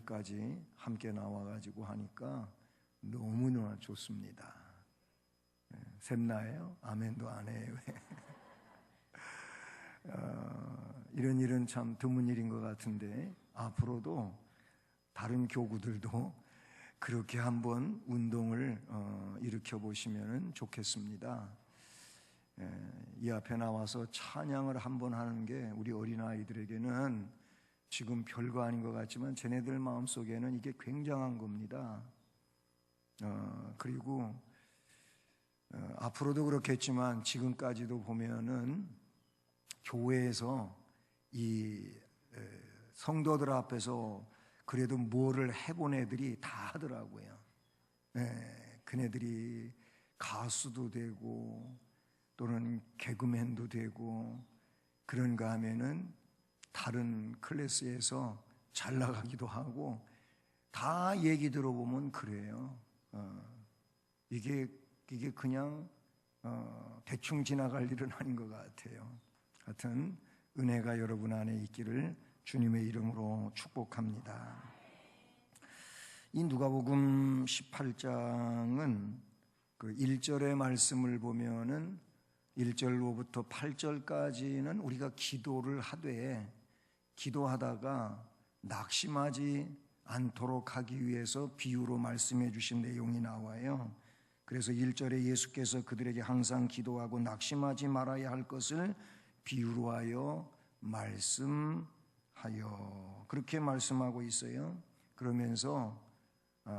여기까지 함께 나와가지고 하니까 너무너무 좋습니다. 샘나예요? 아멘도 안 해요. 이런 일은 참 드문 일인 것 같은데 앞으로도 다른 교구들도 그렇게 한번 운동을 일으켜 보시면 좋겠습니다. 이 앞에 나와서 찬양을 한번 하는 게 우리 어린아이들에게는 지금 별거 아닌 것 같지만 쟤네들 마음속에는 이게 굉장한 겁니다. 그리고 앞으로도 그렇겠지만 지금까지도 보면은 교회에서 이 성도들 앞에서 그래도 뭐를 해본 애들이 다 하더라고요. 그네들이 가수도 되고 또는 개그맨도 되고 그런가 하면은 다른 클래스에서 잘 나가기도 하고 다 얘기 들어보면 그래요. 이게 그냥 대충 지나갈 일은 아닌 것 같아요. 하여튼 은혜가 여러분 안에 있기를 주님의 이름으로 축복합니다. 이 누가복음 18장은 그 1절의 말씀을 보면은 1절로부터 8절까지는 우리가 기도를 하되 기도하다가 낙심하지 않도록 하기 위해서 비유로 말씀해 주신 내용이 나와요. 그래서 1절에 예수께서 그들에게 항상 기도하고 낙심하지 말아야 할 것을 비유로 하여 말씀하여 그렇게 말씀하고 있어요. 그러면서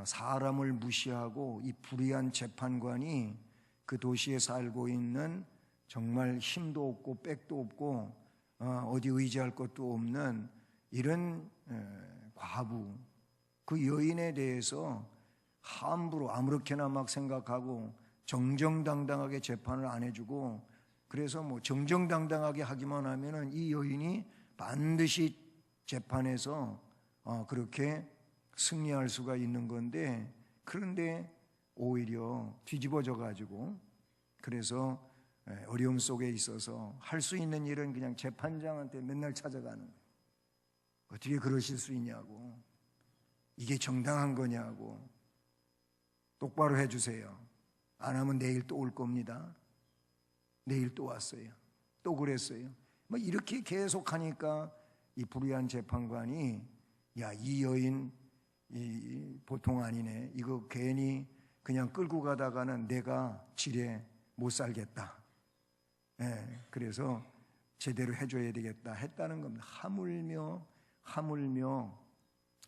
사람을 무시하고 이 불의한 재판관이 그 도시에 살고 있는 정말 힘도 없고 백도 없고 어디 의지할 것도 없는 이런 과부 그 여인에 대해서 함부로 아무렇게나 막 생각하고 정정당당하게 재판을 안 해주고 그래서 뭐 정정당당하게 하기만 하면은 이 여인이 반드시 재판에서 그렇게 승리할 수가 있는 건데 그런데 오히려 뒤집어져 가지고 그래서 어려움 속에 있어서 할 수 있는 일은 그냥 재판장한테 맨날 찾아가는 거예요. 어떻게 그러실 수 있냐고, 이게 정당한 거냐고, 똑바로 해주세요. 안 하면 내일 또 올 겁니다. 내일 또 왔어요. 또 그랬어요. 뭐 이렇게 계속 하니까 이 불의한 재판관이 야, 이 여인 보통 아니네. 이거 괜히 그냥 끌고 가다가는 내가 지레 못 살겠다. 그래서 제대로 해줘야 되겠다 했다는 겁니다. 하물며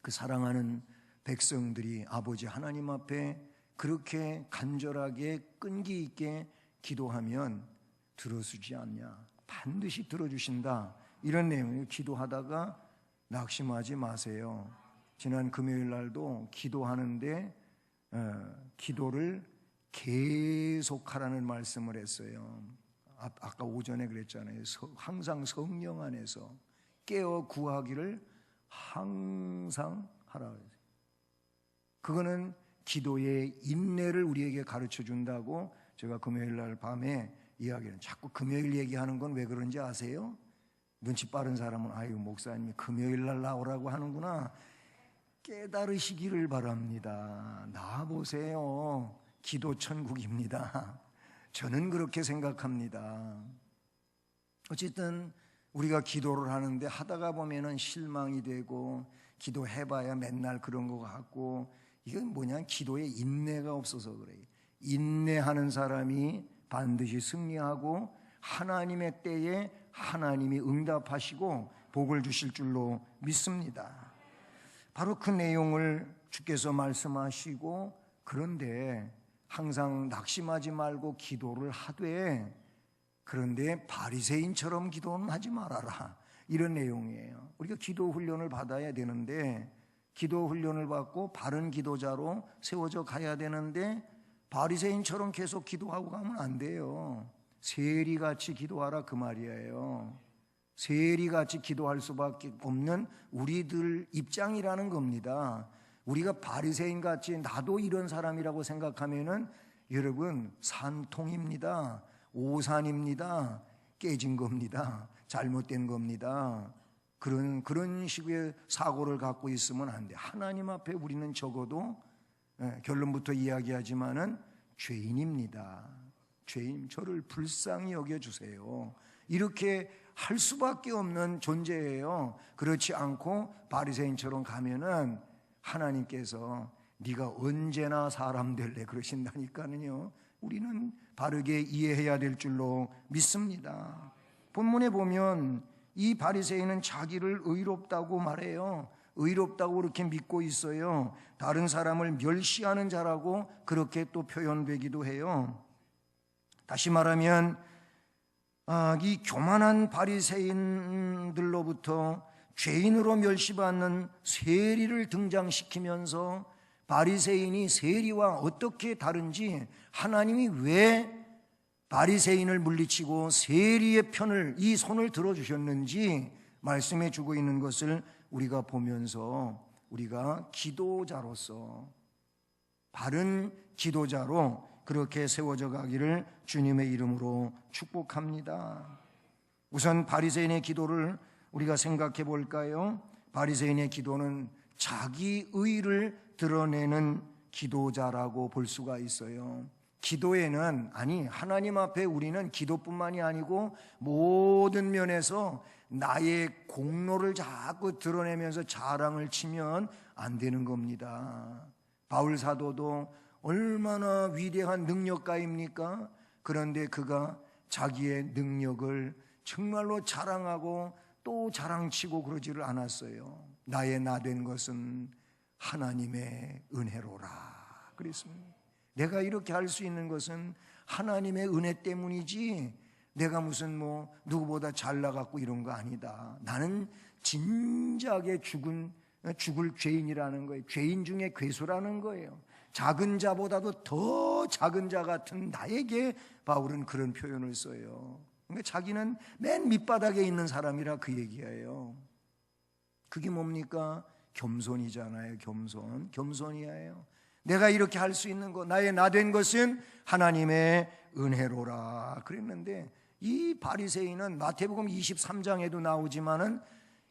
그 사랑하는 백성들이 아버지 하나님 앞에 그렇게 간절하게 끈기 있게 기도하면 들어주지 않냐, 반드시 들어주신다, 이런 내용이에요. 기도하다가 낙심하지 마세요. 지난 금요일 날도 기도하는데 기도를 계속하라는 말씀을 했어요. 아까 오전에 그랬잖아요. 항상 성령 안에서 깨어 구하기를 항상 하라. 그거는 기도의 인내를 우리에게 가르쳐 준다고 제가 금요일 날 밤에 이야기를, 자꾸 금요일 얘기하는 건 왜 그런지 아세요? 눈치 빠른 사람은 아유, 목사님이 금요일 날 나오라고 하는구나, 깨달으시기를 바랍니다. 나와보세요. 기도 천국입니다. 저는 그렇게 생각합니다. 어쨌든 우리가 기도를 하는데 하다가 보면은 실망이 되고 기도해봐야 맨날 그런 것 같고, 이건 뭐냐, 기도에 인내가 없어서 그래요. 인내하는 사람이 반드시 승리하고 하나님의 때에 하나님이 응답하시고 복을 주실 줄로 믿습니다. 바로 그 내용을 주께서 말씀하시고, 그런데 항상 낙심하지 말고 기도를 하되, 그런데 바리새인처럼 기도는 하지 말아라, 이런 내용이에요. 우리가 기도 훈련을 받아야 되는데, 기도 훈련을 받고 바른 기도자로 세워져 가야 되는데 바리새인처럼 계속 기도하고 가면 안 돼요. 세리같이 기도하라, 그 말이에요. 세리같이 기도할 수밖에 없는 우리들 입장이라는 겁니다. 우리가 바리새인같이 나도 이런 사람이라고 생각하면은 여러분 산통입니다. 오산입니다. 깨진 겁니다. 잘못된 겁니다. 그런 식의 사고를 갖고 있으면 안 돼. 하나님 앞에 우리는 적어도 결론부터 이야기하지만은 죄인입니다. 죄인, 저를 불쌍히 여겨주세요. 이렇게 할 수밖에 없는 존재예요. 그렇지 않고 바리새인처럼 가면은 하나님께서 네가 언제나 사람 될래 그러신다니까는요. 우리는 바르게 이해해야 될 줄로 믿습니다. 본문에 보면 이 바리새인은 자기를 의롭다고 말해요. 의롭다고 그렇게 믿고 있어요. 다른 사람을 멸시하는 자라고 그렇게 또 표현되기도 해요. 다시 말하면 이 교만한 바리새인들로부터 죄인으로 멸시받는 세리를 등장시키면서 바리새인이 세리와 어떻게 다른지, 하나님이 왜 바리새인을 물리치고 세리의 편을, 이 손을 들어주셨는지 말씀해 주고 있는 것을 우리가 보면서 우리가 기도자로서, 바른 기도자로 그렇게 세워져 가기를 주님의 이름으로 축복합니다. 우선 바리새인의 기도를 우리가 생각해 볼까요? 바리새인의 기도는 자기 의를 드러내는 기도자라고 볼 수가 있어요. 기도에는, 아니 하나님 앞에 우리는 기도뿐만이 아니고 모든 면에서 나의 공로를 자꾸 드러내면서 자랑을 치면 안 되는 겁니다. 바울 사도도 얼마나 위대한 능력가입니까? 그런데 그가 자기의 능력을 정말로 자랑하고 또 자랑치고 그러지를 않았어요. 나의 나된 것은 하나님의 은혜로라 그랬습니다. 내가 이렇게 할 수 있는 것은 하나님의 은혜 때문이지 내가 무슨 누구보다 잘나갖고 이런 거 아니다. 나는 진작에 죽을 죄인이라는 거예요. 죄인 중에 괴수라는 거예요. 작은 자보다도 더 작은 자 같은 나에게 바울은 그런 표현을 써요. 그러니까 자기는 맨 밑바닥에 있는 사람이라 그 얘기예요. 그게 뭡니까? 겸손이잖아요. 겸손이에요. 내가 이렇게 할 수 있는 것, 나의 나된 것은 하나님의 은혜로라 그랬는데, 이 바리새인은 마태복음 23장에도 나오지만은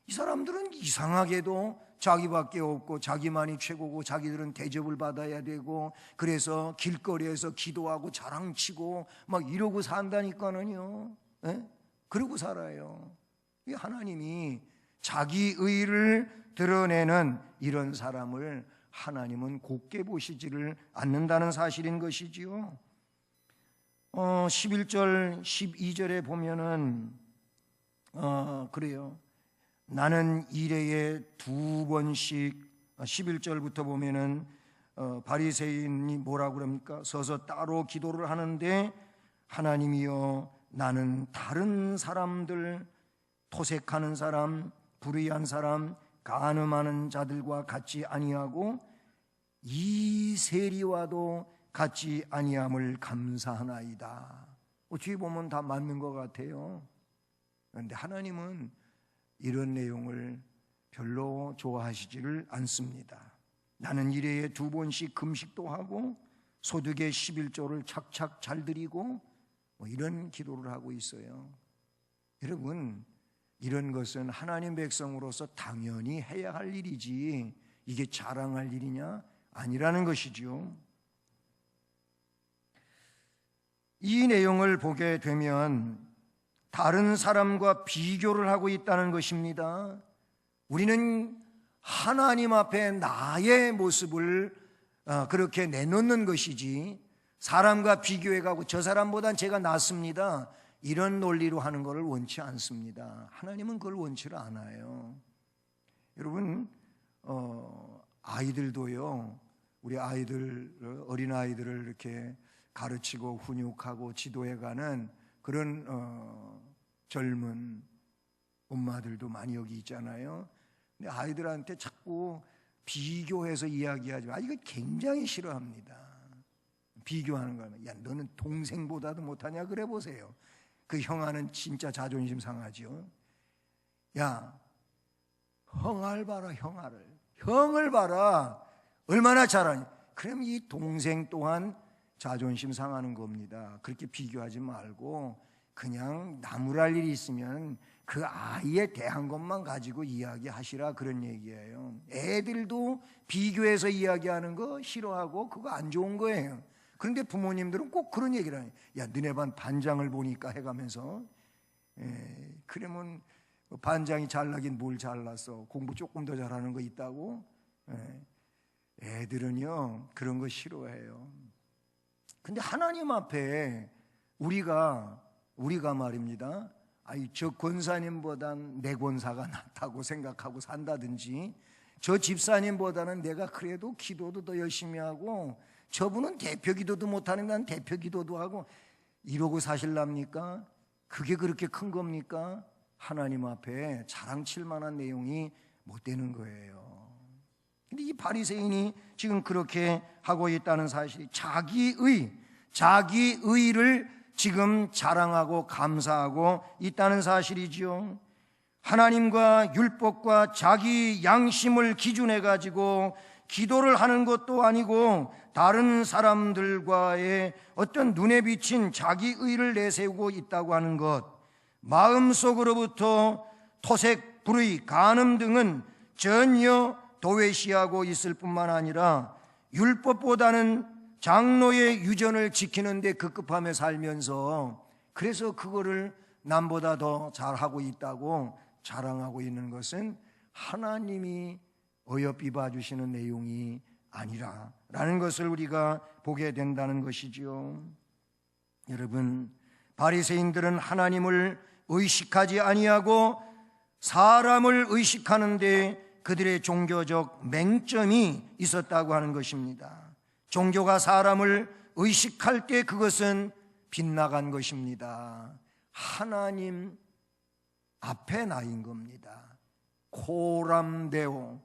이 사람들은 이상하게도 자기밖에 없고 자기만이 최고고 자기들은 대접을 받아야 되고 그래서 길거리에서 기도하고 자랑치고 막 이러고 산다니까는요. 그러고 살아요. 하나님이 자기 의를 드러내는 이런 사람을 하나님은 곱게 보시지를 않는다는 사실인 것이지요. 11절 12절에 보면은 그래요. 나는 일해에 2번씩 11절부터 보면은 바리새인이 뭐라고 그럽니까? 서서 따로 기도를 하는데, 하나님이여 나는 다른 사람들, 토색하는 사람, 불의한 사람, 간음하는 자들과 같이 아니하고 이 세리와도 같이 아니함을 감사하나이다. 어떻게 보면 다 맞는 것 같아요. 그런데 하나님은 이런 내용을 별로 좋아하시지를 않습니다. 나는 일해에 2번씩 금식도 하고 소득의 11조를 착착 잘 드리고 이런 기도를 하고 있어요. 여러분, 이런 것은 하나님 백성으로서 당연히 해야 할 일이지 이게 자랑할 일이냐? 아니라는 것이죠. 이 내용을 보게 되면 다른 사람과 비교를 하고 있다는 것입니다. 우리는 하나님 앞에 나의 모습을 그렇게 내놓는 것이지, 사람과 비교해가고 저 사람보단 제가 낫습니다, 이런 논리로 하는 것을 원치 않습니다. 하나님은 그걸 원치를 않아요. 여러분, 아이들도요, 우리 아이들, 어린아이들을 이렇게 가르치고 훈육하고 지도해가는 그런 젊은 엄마들도 많이 여기 있잖아요. 근데 아이들한테 자꾸 비교해서 이야기하지 마. 이거 굉장히 싫어합니다. 비교하는 거는, 야 너는 동생보다도 못하냐 그래 보세요. 그 형아는 진짜 자존심 상하죠. 야, 형아를 봐라, 형을 봐라, 얼마나 잘하니. 그럼 이 동생 또한 자존심 상하는 겁니다. 그렇게 비교하지 말고 그냥 나무랄 일이 있으면 그 아이에 대한 것만 가지고 이야기하시라 그런 얘기예요. 애들도 비교해서 이야기하는 거 싫어하고 그거 안 좋은 거예요. 그런데 부모님들은 꼭 그런 얘기를 해요. 야, 너네 반 반장을 보니까 해가면서 그러면 반장이 잘나긴 뭘 잘났어. 공부 조금 더 잘하는 거 있다고. 애들은요 그런 거 싫어해요. 근데 하나님 앞에 우리가 말입니다, 저 권사님보단 내 권사가 낫다고 생각하고 산다든지, 저 집사님보다는 내가 그래도 기도도 더 열심히 하고 저분은 대표 기도도 못하는 난 대표 기도도 하고 이러고 사실랍니까? 그게 그렇게 큰 겁니까? 하나님 앞에 자랑칠 만한 내용이 못 되는 거예요. 근데 이 바리새인이 지금 그렇게 하고 있다는 사실이 자기의를 지금 자랑하고 감사하고 있다는 사실이지요. 하나님과 율법과 자기 양심을 기준해 가지고 기도를 하는 것도 아니고 다른 사람들과의 어떤 눈에 비친 자기의를 내세우고 있다고 하는 것, 마음속으로부터 토색, 불의, 간음 등은 전혀 도외시하고 있을 뿐만 아니라 율법보다는 장로의 유전을 지키는 데 급급하며 살면서 그래서 그거를 남보다 더 잘하고 있다고 자랑하고 있는 것은 하나님이 어여삐 봐주시는 내용이 아니라 라는 것을 우리가 보게 된다는 것이지요. 여러분, 바리새인들은 하나님을 의식하지 아니하고 사람을 의식하는데 그들의 종교적 맹점이 있었다고 하는 것입니다. 종교가 사람을 의식할 때 그것은 빗나간 것입니다. 하나님 앞에 나인 겁니다. 코람데오,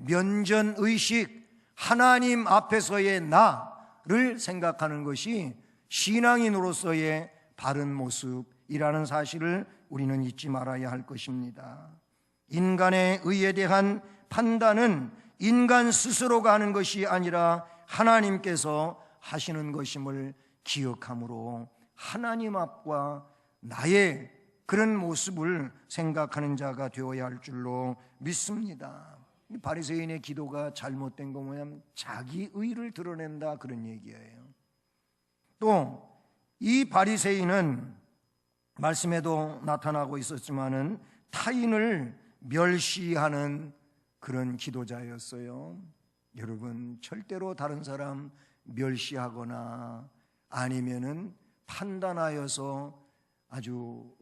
면전의식, 하나님 앞에서의 나를 생각하는 것이 신앙인으로서의 바른 모습이라는 사실을 우리는 잊지 말아야 할 것입니다. 인간의 의에 대한 판단은 인간 스스로가 하는 것이 아니라 하나님께서 하시는 것임을 기억함으로 하나님 앞과 나의 그런 모습을 생각하는 자가 되어야 할 줄로 믿습니다. 바리새인의 기도가 잘못된 거 뭐냐면 자기 의를 드러낸다 그런 얘기예요. 또 이 바리새인은 말씀에도 나타나고 있었지만은 타인을 멸시하는 그런 기도자였어요. 여러분, 절대로 다른 사람 멸시하거나 아니면은 판단하여서 아주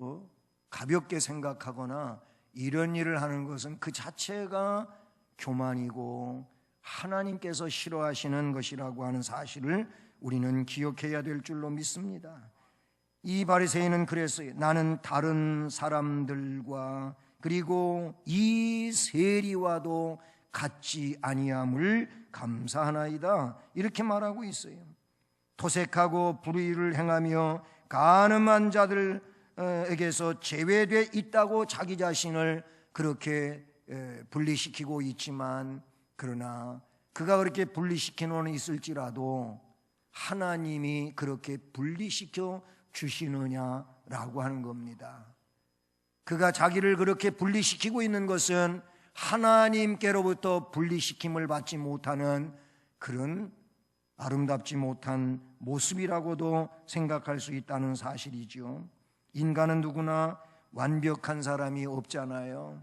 가볍게 생각하거나 이런 일을 하는 것은 그 자체가 교만이고 하나님께서 싫어하시는 것이라고 하는 사실을 우리는 기억해야 될 줄로 믿습니다. 이 바리새인은 그랬어요. 나는 다른 사람들과 그리고 이 세리와도 같지 아니함을 감사하나이다 이렇게 말하고 있어요. 토색하고 불의를 행하며 간음한 자들에게서 제외돼 있다고 자기 자신을 그렇게 분리시키고 있지만, 그러나 그가 그렇게 분리시키는 있을지라도 하나님이 그렇게 분리시켜 주시느냐라고 하는 겁니다. 그가 자기를 그렇게 분리시키고 있는 것은 하나님께로부터 분리시킴을 받지 못하는 그런 아름답지 못한 모습이라고도 생각할 수 있다는 사실이죠. 인간은 누구나 완벽한 사람이 없잖아요.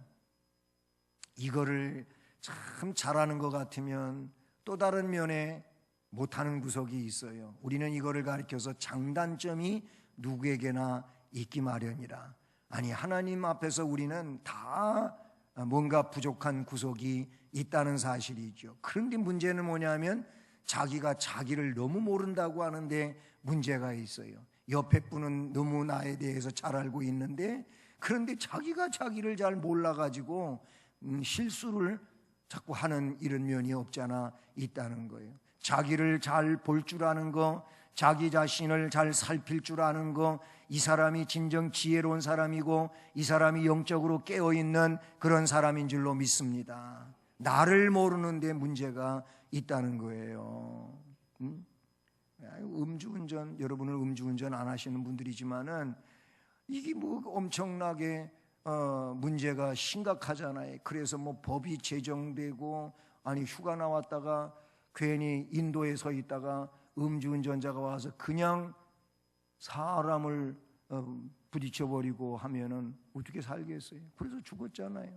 이거를 참 잘하는 것 같으면 또 다른 면에 못하는 구석이 있어요. 우리는 이거를 가리켜서 장단점이 누구에게나 있기 마련이라. 아니, 하나님 앞에서 우리는 다 뭔가 부족한 구석이 있다는 사실이죠. 그런데 문제는 뭐냐면 자기가 자기를 너무 모른다고 하는데 문제가 있어요. 옆에 분은 너무 나에 대해서 잘 알고 있는데 그런데 자기가 자기를 잘 몰라가지고 실수를 자꾸 하는 이런 면이 없잖아 있다는 거예요. 자기를 잘 볼 줄 아는 거, 자기 자신을 잘 살필 줄 아는 거, 이 사람이 진정 지혜로운 사람이고 이 사람이 영적으로 깨어있는 그런 사람인 줄로 믿습니다. 나를 모르는데 문제가 있다는 거예요. 음주운전, 여러분은 음주운전 안 하시는 분들이지만은 이게 뭐 엄청나게 문제가 심각하잖아요. 그래서 뭐 법이 제정되고, 아니 휴가 나왔다가 괜히 인도에 서 있다가 음주운전자가 와서 그냥 사람을 부딪혀버리고 하면은 어떻게 살겠어요? 그래서 죽었잖아요.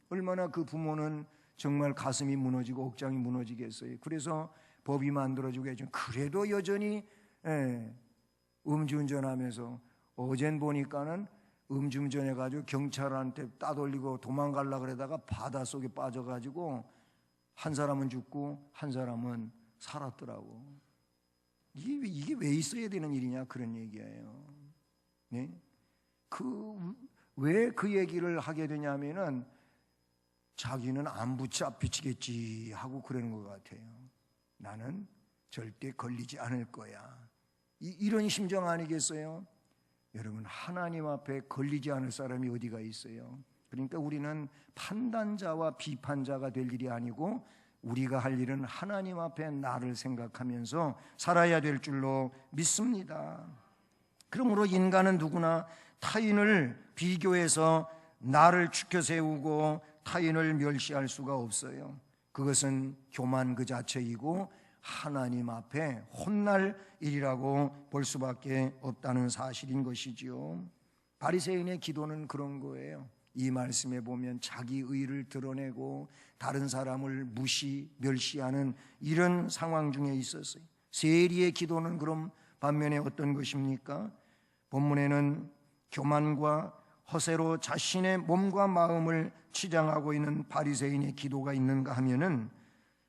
얼마나 그 부모는 정말 가슴이 무너지고 억장이 무너지겠어요. 그래서 법이 만들어지고 해죠. 그래도 여전히 음주운전하면서, 어젠 보니까는 음주운전해가지고 경찰한테 따돌리고 도망가려고 그러다가 바닷속에 빠져가지고 한 사람은 죽고 한 사람은 살았더라고. 이게 왜 있어야 되는 일이냐, 그런 얘기예요. 네? 왜 그 얘기를 하게 되냐면은 자기는 안 붙잡히겠지 하고 그러는 것 같아요. 나는 절대 걸리지 않을 거야. 이런 심정 아니겠어요? 여러분, 하나님 앞에 걸리지 않을 사람이 어디가 있어요? 그러니까 우리는 판단자와 비판자가 될 일이 아니고, 우리가 할 일은 하나님 앞에 나를 생각하면서 살아야 될 줄로 믿습니다. 그러므로 인간은 누구나 타인을 비교해서 나를 추켜 세우고 타인을 멸시할 수가 없어요. 그것은 교만 그 자체이고 하나님 앞에 혼날 일이라고 볼 수밖에 없다는 사실인 것이지요. 바리새인의 기도는 그런 거예요. 이 말씀에 보면 자기 의를 드러내고 다른 사람을 멸시하는 이런 상황 중에 있었어요. 세리의 기도는 그럼 반면에 어떤 것입니까? 본문에는 교만과 허세로 자신의 몸과 마음을 치장하고 있는 바리새인의 기도가 있는가 하면은,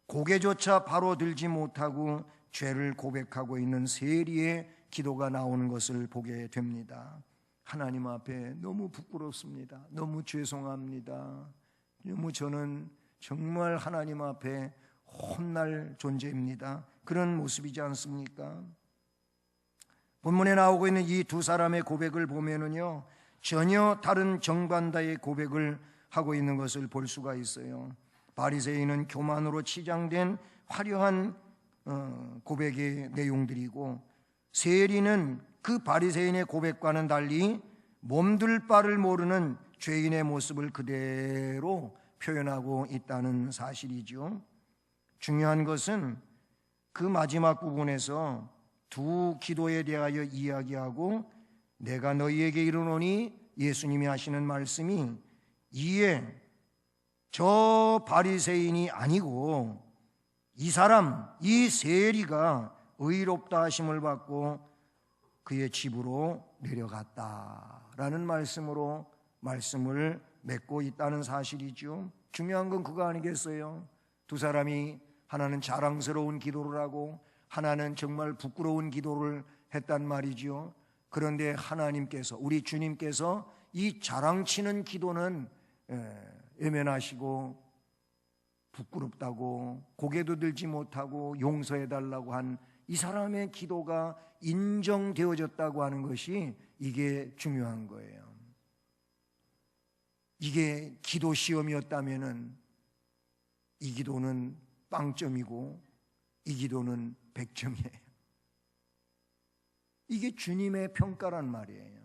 고개조차 바로 들지 못하고 죄를 고백하고 있는 세리의 기도가 나오는 것을 보게 됩니다. 하나님 앞에 너무 부끄럽습니다. 너무 죄송합니다. 너무 저는 정말 하나님 앞에 혼날 존재입니다. 그런 모습이지 않습니까? 본문에 나오고 있는 이 두 사람의 고백을 보면은요, 전혀 다른 정반대의 고백을 하고 있는 것을 볼 수가 있어요. 바리새인은 교만으로 치장된 화려한 고백의 내용들이고, 세리는 그 바리새인의 고백과는 달리 몸둘 바를 모르는 죄인의 모습을 그대로 표현하고 있다는 사실이죠. 중요한 것은 그 마지막 부분에서 두 기도에 대하여 이야기하고, 내가 너희에게 이르노니, 예수님이 하시는 말씀이 이에 저 바리새인이 아니고 이 사람, 이 세리가 의롭다 하심을 받고 그의 집으로 내려갔다라는 말씀으로 말씀을 맺고 있다는 사실이죠. 중요한 건 그거 아니겠어요? 두 사람이 하나는 자랑스러운 기도를 하고 하나는 정말 부끄러운 기도를 했단 말이죠. 그런데 하나님께서, 우리 주님께서 이 자랑치는 기도는 외면하시고 부끄럽다고 고개도 들지 못하고 용서해달라고 한 이 사람의 기도가 인정되어졌다고 하는 것이, 이게 중요한 거예요. 이게 기도 시험이었다면은 이 기도는 빵점이고 이 기도는 100점이에요. 이게 주님의 평가란 말이에요.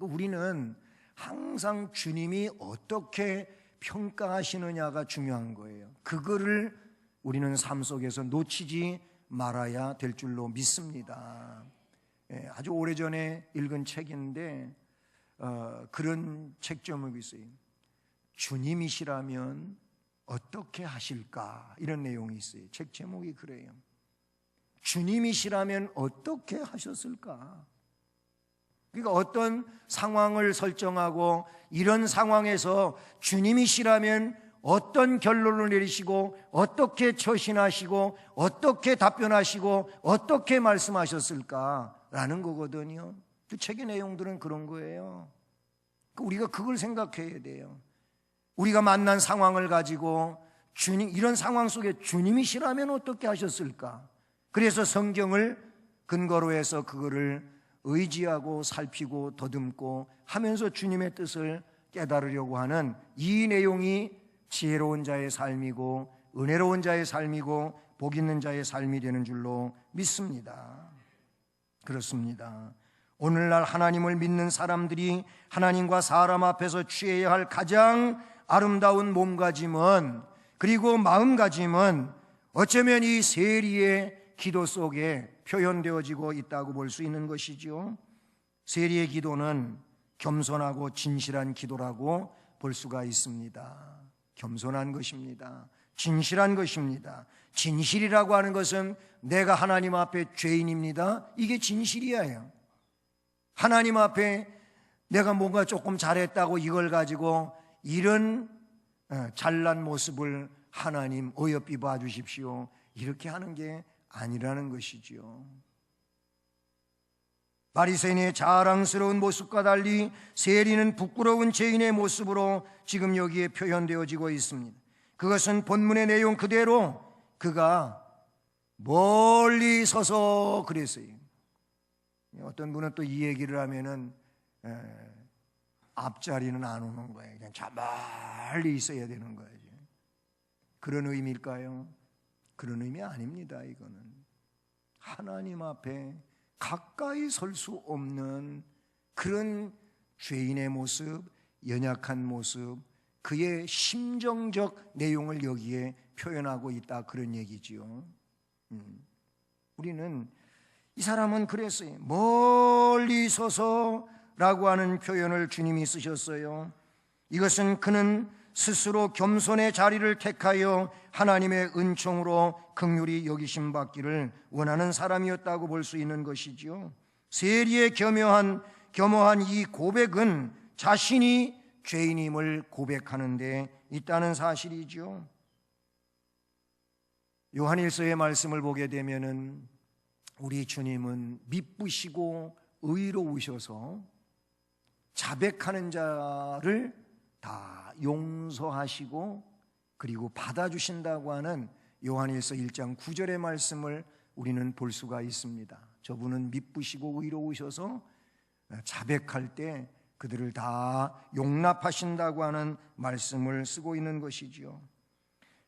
우리는 항상 주님이 어떻게 평가하시느냐가 중요한 거예요. 그거를 우리는 삶 속에서 놓치지 말아야 될 줄로 믿습니다. 아주 오래전에 읽은 책인데 그런 책 제목이 있어요. 주님이시라면 어떻게 하실까, 이런 내용이 있어요. 책 제목이 그래요. 주님이시라면 어떻게 하셨을까? 그러니까 어떤 상황을 설정하고 이런 상황에서 주님이시라면 어떤 결론을 내리시고 어떻게 처신하시고 어떻게 답변하시고 어떻게 말씀하셨을까라는 거거든요. 그 책의 내용들은 그런 거예요. 우리가 그걸 생각해야 돼요. 우리가 만난 상황을 가지고 주님, 이런 상황 속에 주님이시라면 어떻게 하셨을까? 그래서 성경을 근거로 해서 그거를 의지하고 살피고 더듬고 하면서 주님의 뜻을 깨달으려고 하는 이 내용이 지혜로운 자의 삶이고 은혜로운 자의 삶이고 복 있는 자의 삶이 되는 줄로 믿습니다. 그렇습니다. 오늘날 하나님을 믿는 사람들이 하나님과 사람 앞에서 취해야 할 가장 아름다운 몸가짐은, 그리고 마음가짐은 어쩌면 이 세리의 기도 속에 표현되어지고 있다고 볼 수 있는 것이죠. 세리의 기도는 겸손하고 진실한 기도라고 볼 수가 있습니다. 겸손한 것입니다. 진실한 것입니다. 진실이라고 하는 것은 내가 하나님 앞에 죄인입니다, 이게 진실이에요. 하나님 앞에 내가 뭔가 조금 잘했다고 이걸 가지고 이런 잘난 모습을 하나님 어여삐 봐주십시오, 이렇게 하는 게 아니라는 것이지요. 바리새인의 자랑스러운 모습과 달리 세리는 부끄러운 죄인의 모습으로 지금 여기에 표현되어지고 있습니다. 그것은 본문의 내용 그대로 그가 멀리 서서 그랬어요. 어떤 분은 또 이 얘기를 하면은 앞자리는 안 오는 거예요. 그냥 저 멀리 있어야 되는 거예요. 그런 의미일까요? 그런 의미 아닙니다. 이거는 하나님 앞에 가까이 설 수 없는 그런 죄인의 모습, 연약한 모습, 그의 심정적 내용을 여기에 표현하고 있다, 그런 얘기지요. 우리는 이 사람은 그랬어요. 멀리 서서라고 하는 표현을 주님이 쓰셨어요. 이것은 그는 스스로 겸손의 자리를 택하여 하나님의 은총으로 긍휼히 여기심 받기를 원하는 사람이었다고 볼 수 있는 것이지요. 세리의 겸허한 이 고백은 자신이 죄인임을 고백하는 데 있다는 사실이죠. 요한일서의 말씀을 보게 되면은 우리 주님은 미쁘시고 의로우셔서 자백하는 자를 다 용서하시고 그리고 받아주신다고 하는 요한일서 1장 9절의 말씀을 우리는 볼 수가 있습니다. 저분은 미쁘시고 의로우셔서 자백할 때 그들을 다 용납하신다고 하는 말씀을 쓰고 있는 것이지요.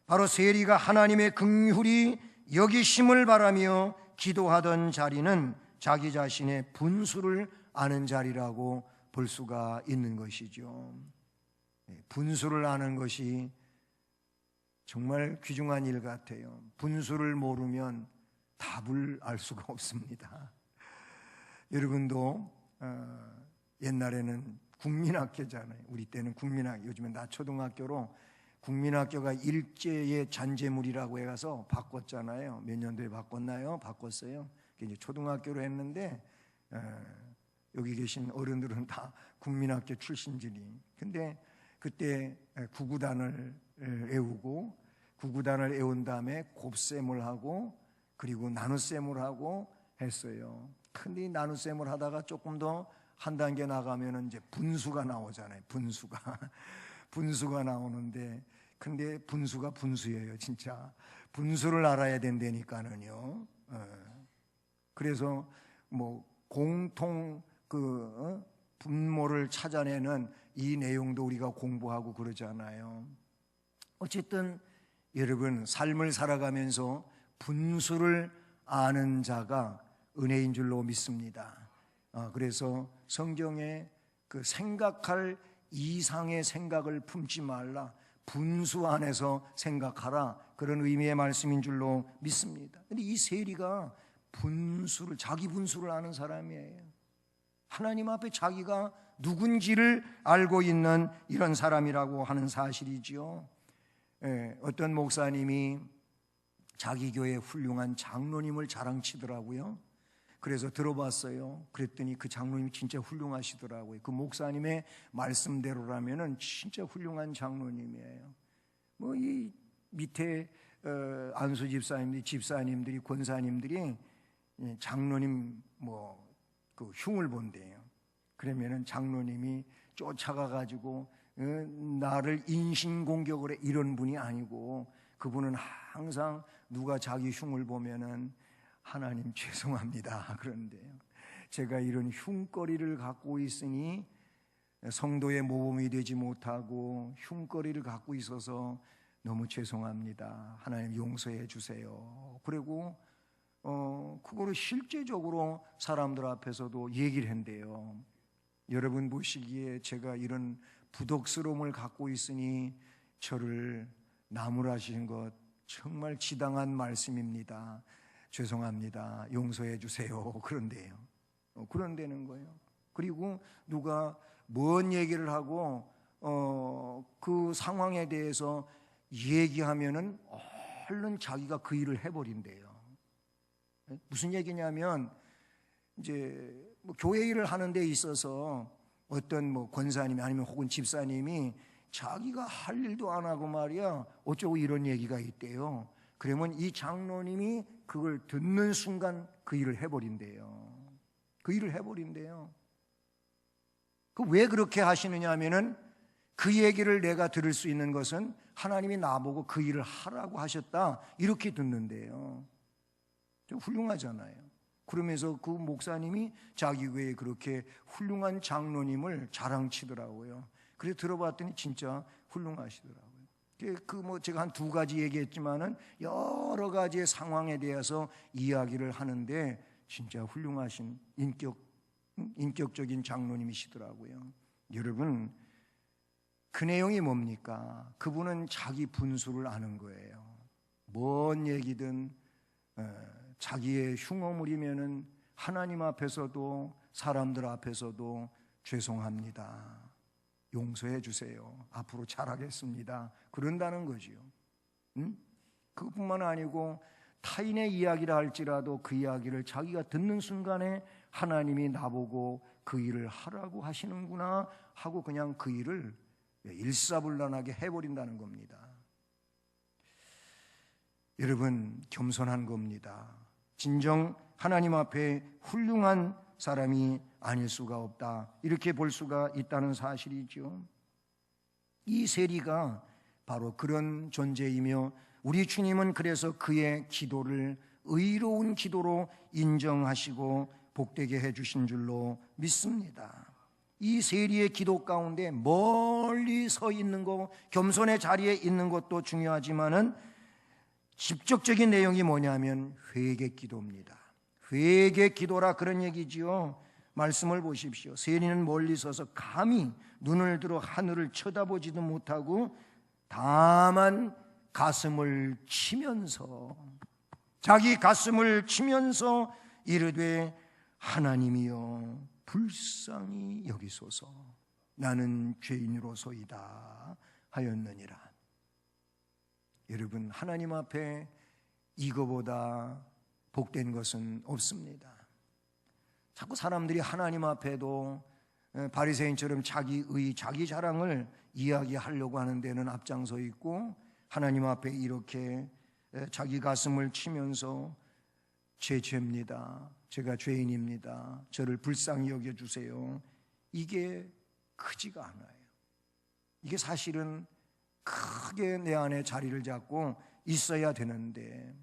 바로 세리가 하나님의 긍휼히 여기심을 바라며 기도하던 자리는 자기 자신의 분수를 아는 자리라고 볼 수가 있는 것이죠. 분수를 아는 것이 정말 귀중한 일 같아요. 분수를 모르면 답을 알 수가 없습니다. 여러분도 옛날에는 국민학교잖아요. 우리 때는 국민학교, 요즘엔 나초등학교로 국민학교가 일제의 잔재물이라고 해서 바꿨잖아요. 몇 년도에 바꿨나요? 바꿨어요. 이제 초등학교로 했는데 여기 계신 어른들은 다 국민학교 출신들이. 근데 그때 구구단을 애우고 구구단을 애운 다음에 곱셈을 하고 그리고 나눗셈을 하고 했어요. 근데 이 나눗셈을 하다가 조금 더 한 단계 나가면은 이제 분수가 나오잖아요. 분수가 나오는데, 근데 분수가 분수예요, 진짜. 분수를 알아야 된다니까는요. 그래서 뭐 공통 분모를 찾아내는 이 내용도 우리가 공부하고 그러잖아요. 어쨌든 여러분, 삶을 살아가면서 분수를 아는 자가 은혜인 줄로 믿습니다. 그래서 성경에 그 생각할 이상의 생각을 품지 말라, 분수 안에서 생각하라, 그런 의미의 말씀인 줄로 믿습니다. 근데 이 세리가 자기 분수를 아는 사람이에요. 하나님 앞에 자기가 누군지를 알고 있는 이런 사람이라고 하는 사실이지요. 어떤 목사님이 자기 교회 훌륭한 장로님을 자랑치더라고요. 그래서 들어봤어요. 그랬더니 그 장로님이 진짜 훌륭하시더라고요. 그 목사님의 말씀대로라면은 진짜 훌륭한 장로님이에요. 뭐 이 밑에 안수 집사님들이 권사님들이 장로님 그 흉을 본대요. 그러면은 장로님이 쫓아가 가지고 나를 인신공격을 해, 이런 분이 아니고, 그분은 항상 누가 자기 흉을 보면은 하나님 죄송합니다 그런데요, 제가 이런 흉거리를 갖고 있으니 성도의 모범이 되지 못하고 흉거리를 갖고 있어서 너무 죄송합니다, 하나님 용서해 주세요. 그리고 그거를 실제적으로 사람들 앞에서도 얘기를 한대요. 여러분 보시기에 제가 이런 부덕스러움을 갖고 있으니 저를 나무라시는 것 정말 지당한 말씀입니다. 죄송합니다. 용서해 주세요. 그런데요. 그런다는 거예요. 그리고 누가 뭔 얘기를 하고 그 상황에 대해서 얘기하면은 얼른 자기가 그 일을 해버린대요. 무슨 얘기냐면 이제 뭐 교회 일을 하는 데 있어서 어떤 뭐 권사님이 아니면 혹은 집사님이 자기가 할 일도 안 하고 말이야 어쩌고 이런 얘기가 있대요. 그러면 이 장로님이 그걸 듣는 순간 그 일을 해버린대요. 그 일을 해버린대요. 그 왜 그렇게 하시느냐 하면은 그 얘기를 내가 들을 수 있는 것은 하나님이 나보고 그 일을 하라고 하셨다 이렇게 듣는데요. 좀 훌륭하잖아요. 그러면서 그 목사님이 자기 교회에 그렇게 훌륭한 장로님을 자랑치더라고요. 그래서 들어봤더니 진짜 훌륭하시더라고요. 제가 한 2가지 얘기했지만은 여러 가지의 상황에 대해서 이야기를 하는데 진짜 훌륭하신 인격적인 장로님이시더라고요. 여러분, 그 내용이 뭡니까? 그분은 자기 분수를 아는 거예요. 뭔 얘기든 자기의 흉어물이면은 하나님 앞에서도 사람들 앞에서도 죄송합니다. 용서해 주세요. 앞으로 잘하겠습니다. 그런다는 거지요. 그것뿐만 아니고 타인의 이야기를 할지라도 그 이야기를 자기가 듣는 순간에 하나님이 나보고 그 일을 하라고 하시는구나 하고 그냥 그 일을 일사불란하게 해버린다는 겁니다. 여러분, 겸손한 겁니다. 진정 하나님 앞에 훌륭한 사람이 아닐 수가 없다, 이렇게 볼 수가 있다는 사실이죠. 이 세리가 바로 그런 존재이며 우리 주님은 그래서 그의 기도를 의로운 기도로 인정하시고 복되게 해주신 줄로 믿습니다. 이 세리의 기도 가운데 멀리 서 있는 것, 겸손의 자리에 있는 것도 중요하지만은 직접적인 내용이 뭐냐면 회개 기도입니다. 회개 기도라 그런 얘기지요. 말씀을 보십시오. 세리는 멀리 서서 감히 눈을 들어 하늘을 쳐다보지도 못하고 다만 가슴을 치면서, 자기 가슴을 치면서 이르되 하나님이여 불쌍히 여기소서, 나는 죄인으로소이다 하였느니라. 여러분, 하나님 앞에 이거보다 복된 것은 없습니다. 자꾸 사람들이 하나님 앞에도 바리새인처럼 자기 의, 자기 자랑을 이야기하려고 하는 데는 앞장서 있고, 하나님 앞에 이렇게 자기 가슴을 치면서 제 죄입니다, 제가 죄인입니다, 저를 불쌍히 여겨주세요, 이게 크지가 않아요. 이게 사실은 크게 내 안에 자리를 잡고 있어야 되는데,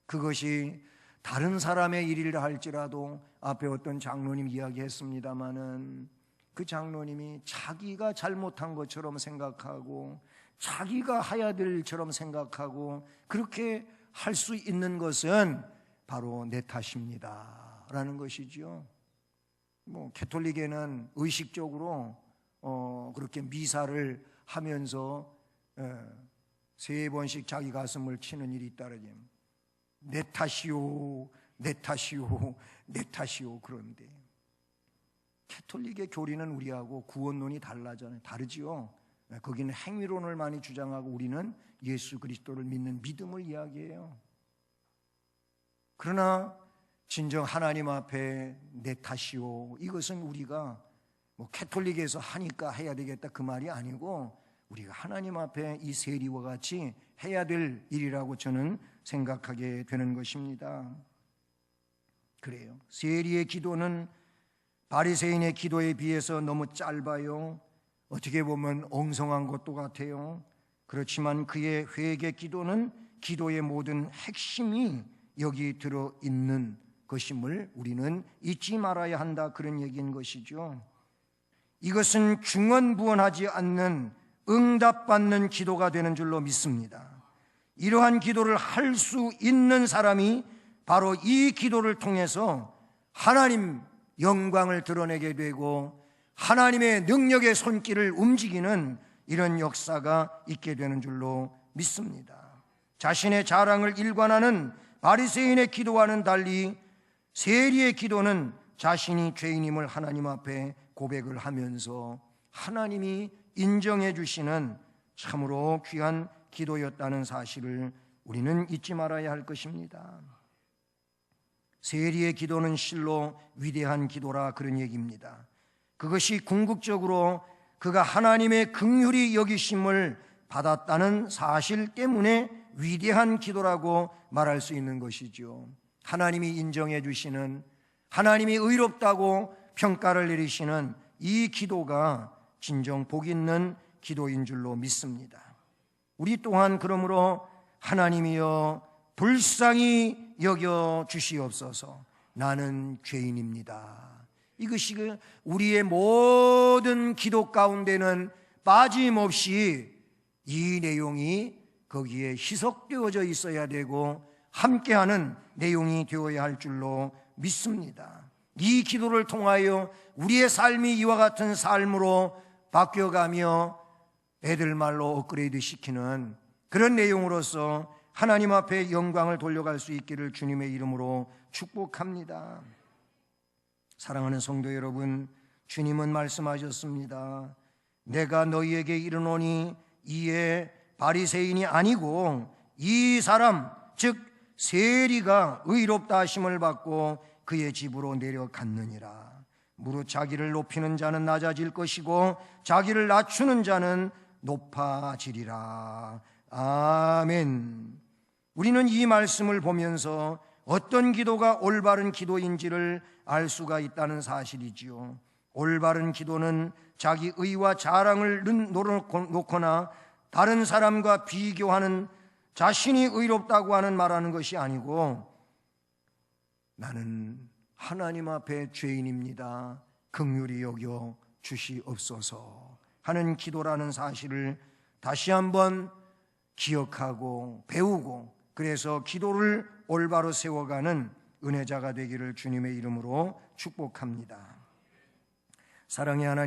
그것이 다른 사람의 일이라 할지라도 앞에 어떤 장로님 이야기했습니다마는 그 장로님이 자기가 잘못한 것처럼 생각하고 자기가 해야 될 일처럼 생각하고 그렇게 할 수 있는 것은 바로 내 탓입니다 라는 것이죠. 가톨릭에는 의식적으로 그렇게 미사를 하면서 3번씩 자기 가슴을 치는 일이 있다라니, 내 탓이요, 내 탓이요, 내 탓이요. 그런데 가톨릭의 교리는 우리하고 구원론이 다르지요. 거기는 행위론을 많이 주장하고 우리는 예수 그리스도를 믿는 믿음을 이야기해요. 그러나 진정 하나님 앞에 내 탓이요, 이것은 우리가 가톨릭에서 하니까 해야 되겠다 그 말이 아니고 우리가 하나님 앞에 이 세리와 같이 해야 될 일이라고 저는 생각하게 되는 것입니다. 그래요. 세리의 기도는 바리새인의 기도에 비해서 너무 짧아요. 어떻게 보면 엉성한 것도 같아요. 그렇지만 그의 회개 기도는 기도의 모든 핵심이 여기 들어있는 것임을 우리는 잊지 말아야 한다, 그런 얘기인 것이죠. 이것은 중언부언하지 않는 응답받는 기도가 되는 줄로 믿습니다. 이러한 기도를 할 수 있는 사람이 바로 이 기도를 통해서 하나님 영광을 드러내게 되고 하나님의 능력의 손길을 움직이는 이런 역사가 있게 되는 줄로 믿습니다. 자신의 자랑을 일관하는 바리새인의 기도와는 달리 세리의 기도는 자신이 죄인임을 하나님 앞에 고백을 하면서 하나님이 인정해 주시는 참으로 귀한 기도였다는 사실을 우리는 잊지 말아야 할 것입니다. 세리의 기도는 실로 위대한 기도라 그런 얘기입니다. 그것이 궁극적으로 그가 하나님의 긍휼히 여기심을 받았다는 사실 때문에 위대한 기도라고 말할 수 있는 것이죠. 하나님이 인정해 주시는, 하나님이 의롭다고 평가를 내리시는 이 기도가 진정 복 있는 기도인 줄로 믿습니다. 우리 또한 그러므로 하나님이여 불쌍히 여겨 주시옵소서. 나는 죄인입니다. 이것이 우리의 모든 기도 가운데는 빠짐없이 이 내용이 거기에 희석되어져 있어야 되고 함께하는 내용이 되어야 할 줄로 믿습니다. 이 기도를 통하여 우리의 삶이 이와 같은 삶으로 바뀌어가며 애들 말로 업그레이드 시키는 그런 내용으로서 하나님 앞에 영광을 돌려갈 수 있기를 주님의 이름으로 축복합니다. 사랑하는 성도 여러분, 주님은 말씀하셨습니다. 내가 너희에게 이르노니 이에 바리새인이 아니고 이 사람 즉 세리가 의롭다 하심을 받고 그의 집으로 내려갔느니라. 무릇 자기를 높이는 자는 낮아질 것이고 자기를 낮추는 자는 높아지리라. 아멘. 우리는 이 말씀을 보면서 어떤 기도가 올바른 기도인지를 알 수가 있다는 사실이지요. 올바른 기도는 자기 의와 자랑을 놓거나 다른 사람과 비교하는, 자신이 의롭다고 하는 말하는 것이 아니고 나는 하나님 앞에 죄인입니다. 긍휼히 여겨 주시옵소서 하는 기도라는 사실을 다시 한번 기억하고 배우고, 그래서 기도를 올바로 세워가는 은혜자가 되기를 주님의 이름으로 축복합니다. 사랑의 하나님,